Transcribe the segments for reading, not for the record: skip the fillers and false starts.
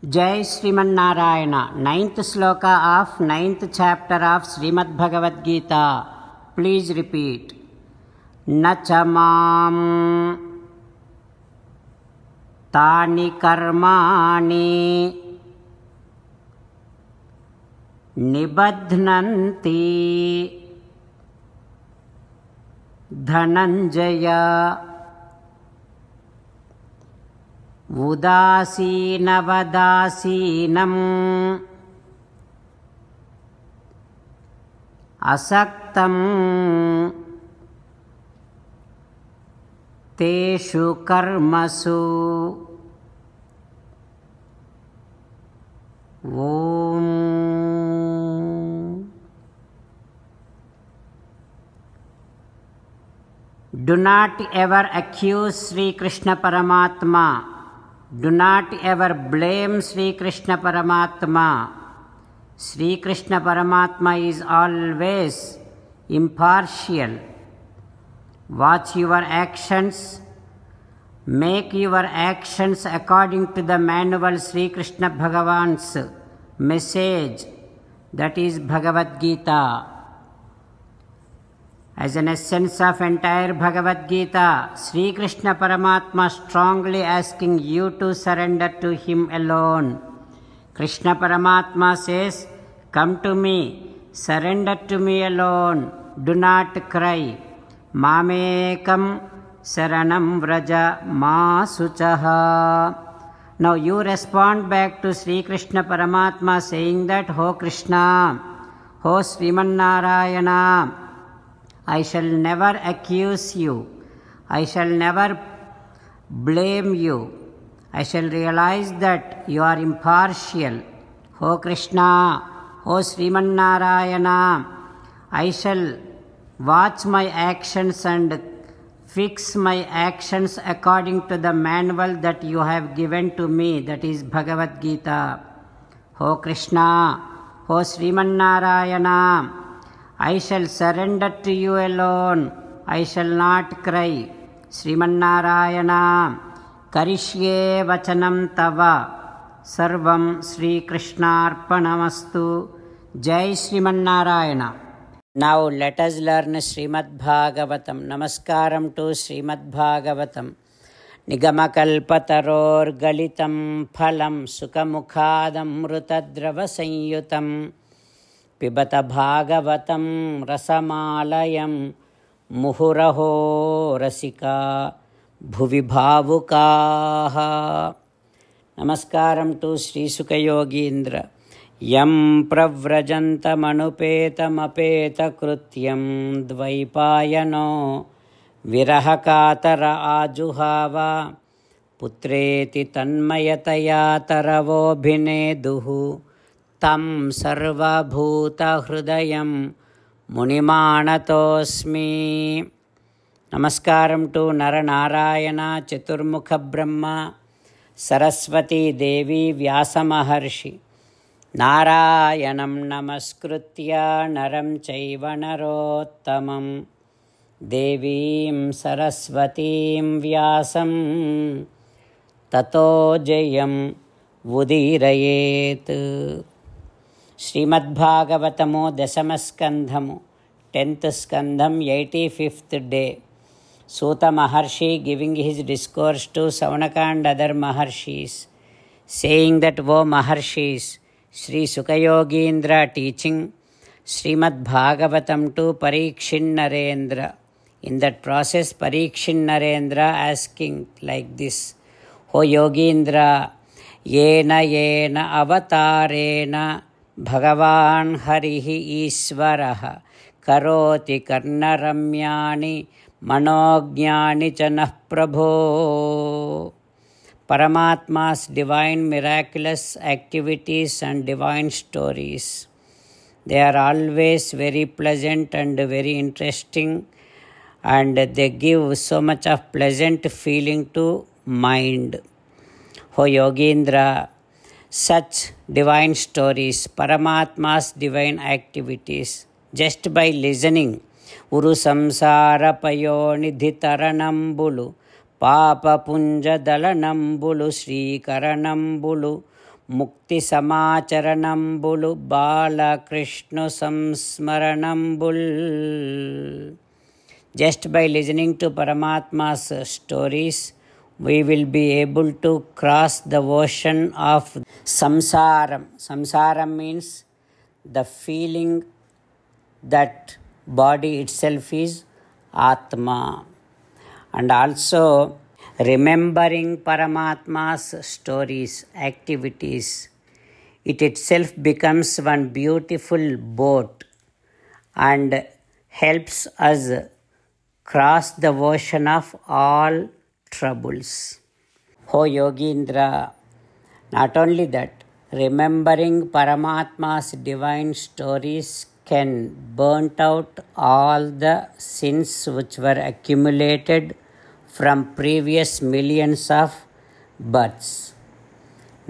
Jai Srimanarayana, 9th sloka of 9th chapter of Srimad Bhagavad Gita. Please repeat. Nachamam tani karmani nibadhnanti dhananjaya ఉదాసీనవదాసీనం అసక్తం తేషు కర్మసు. Om Do not ever accuse Sri Krishna Paramatma. Do not ever blame Sri Krishna Paramatma. Sri Krishna Paramatma is always impartial. Watch your actions. Make your actions according to the manual Sri Krishna Bhagavan's message, that is Bhagavad Gita. As an essence of entire Bhagavad Gita, Sri Krishna Paramatma strongly asking you to surrender to Him alone. Krishna Paramatma says, "Come to me, surrender to me alone, do not cry. Mamekam saranam vraja ma suchaha." Now you respond back to Sri Krishna Paramatma saying that, "Ho Krishna, Ho Srimanarayana, I shall never accuse you. I shall never blame you. I shall realize that you are impartial. O Krishna, O Srimanarayana, I shall watch my actions and fix my actions according to the manual that you have given to me, that is Bhagavad Gita. O Krishna, O Srimanarayana, I shall surrender to you alone. I shall not cry. Srimanarayana, karishye vachanam tava. Sarvam Sri Krishnarpanamastu. Jai Srimanarayana. Now let us learn Srimad Bhagavatam. Namaskaram to Srimad Bhagavatam. Nigamakalpataror galitam phalam sukamukhadam mrutadrava sanyutam. పిబత Bhagavatam రసమాలయం ముహురహో రసికా భువి భావుకాః. నమస్కారం to Shri సుఖయోగీంద్ర. యం ప్రవ్రజంతమనుపేతమపేతకృత్యం ద్వైపాయనో విరహకాతర ఆజుహావ పుత్రేతి తన్మయతయా తరవోభినేదుః తం సర్వభూతహృదయం మునిమానతోస్మి. నమస్కారం to Nara Narayana చతుర్ముఖ బ్రహ్మ సరస్వతీ దేవి వ్యాసమహర్షి. నారాయణం నమస్కృత్య నరం చైవ నరోత్తమం దేవీం సరస్వతీం వ్యాసం తతో జయం ఉదీరయేత్. శ్రీమద్భాగవతము దశమస్కంధము 10th స్కంధం 85th day. Suta Maharshi giving his discourse to Saunaka and other Maharshis, saying that, O Maharshis, Shri Sukhayogindra teaching Srimad Bhagavatam to Parikshin Narendra. In that process Parikshin Narendra asking like this: O Yogindra, ఏన ఏన అవతారేణ భగవాన్ హరిః ఈశ్వరః కరోతి కర్ణరమ్యాని మనోజ్ఞాని చ నః ప్రభో. Paramaatma's divine miraculous activities and divine stories, they are always very pleasant and very interesting, and they give so much of pleasant feeling to mind. O Yogindra, such divine stories, Paramatma's divine activities, just by listening, Uru samsara payonidhi taranambulu పాపపుంజదళనంబులు శ్రీకరణంబులు ముక్తి సమాచరణంబులు Balakrishna సంస్మరణంబుల్. Just by listening to Paramatma's stories, we will be able to cross the ocean of samsaram. Samsaram means the feeling that body itself is Atma. And also remembering Paramatma's stories, activities, it itself becomes one beautiful boat and helps us cross the ocean of all troubles. Oh Yogindra, not only that, remembering Paramatma's divine stories can burn out all the sins which were accumulated from previous millions of births.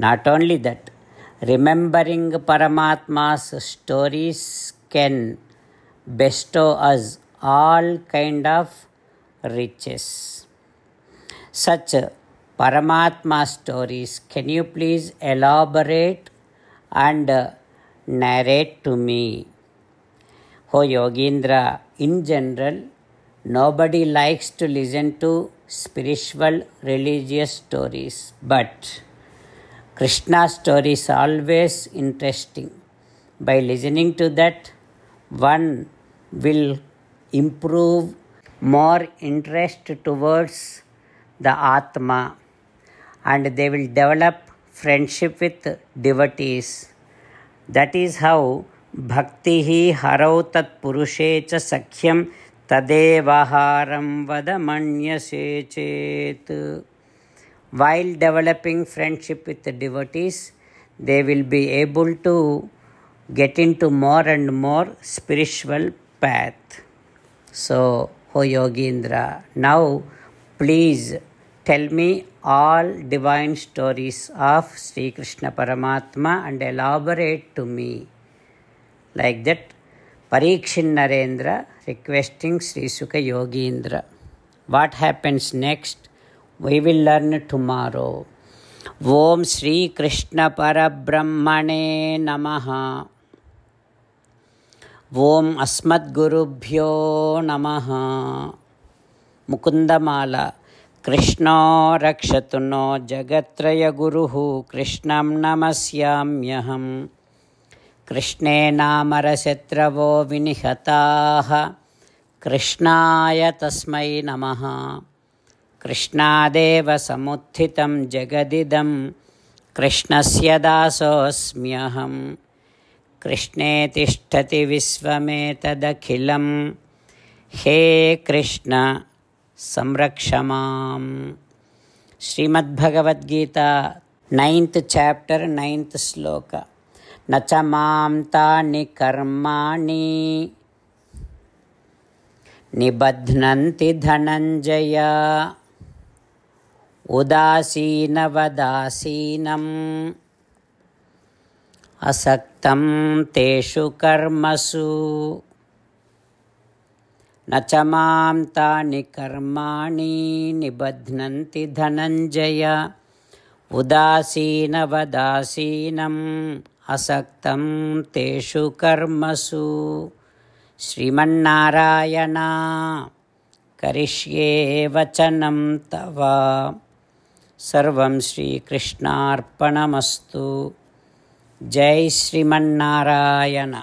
Not only that, remembering Paramatma's stories can bestow us all kind of riches. Such Paramatma stories, can you please elaborate and narrate to me? Oh Yogindra, in general, nobody likes to listen to spiritual religious stories, but Krishna's story is always interesting. By listening to that, one will improve more interest towards the Atma, and they will develop friendship with devotees. That is how bhaktihi harau tat purushe cha sakhyam tadevaharam vadamanyase chet. While developing friendship with the devotees, they will be able to get into more and more spiritual path. So, oh Yogindra, now please tell me all divine stories of Sri Krishna Paramatma and elaborate to me. Like that, Parikshit Narendra requesting Sri Sukha Yogindra. What happens next? We will learn tomorrow. Om Sri Krishna Parabrahmane Namaha. ఓం అస్మద్గురుభ్యో నమః. Mukundamala. కృష్ణో రక్షతు no జగత్రయగురుః కృష్ణం నమస్యామ్యహం. కృష్ణే నామరశత్రవో వినిహతాః కృష్ణాయ తస్మై నమః. కృష్ణాదేవ సముత్థితం జగదిదం కృష్ణస్య దాసోऽస్మ్యహం. కృష్ణే తిష్టతి విశ్వమేతదఖిలం. హే కృష్ణ సంరక్ష మాం. Srimad Bhagavad Gita 9th chapter 9th శ్లోక. నచ మాం తాని కర్మాణి నిబధ్నంతి ధనంజయ ఉదాసీనవదాసీనం అసక్తం తేషు కర్మసు. నచ మాం తాని కర్మాణి నిబధ్నంతి ధనంజయ ఉదాసీనవదాసీనం అసక్తం తేషు కర్మసు. శ్రీమన్నారాయణ కరిష్యే వచనం తవ. సర్వం శ్రీకృష్ణార్పణమస్తు. జై శ్రీమన్నారాయణ.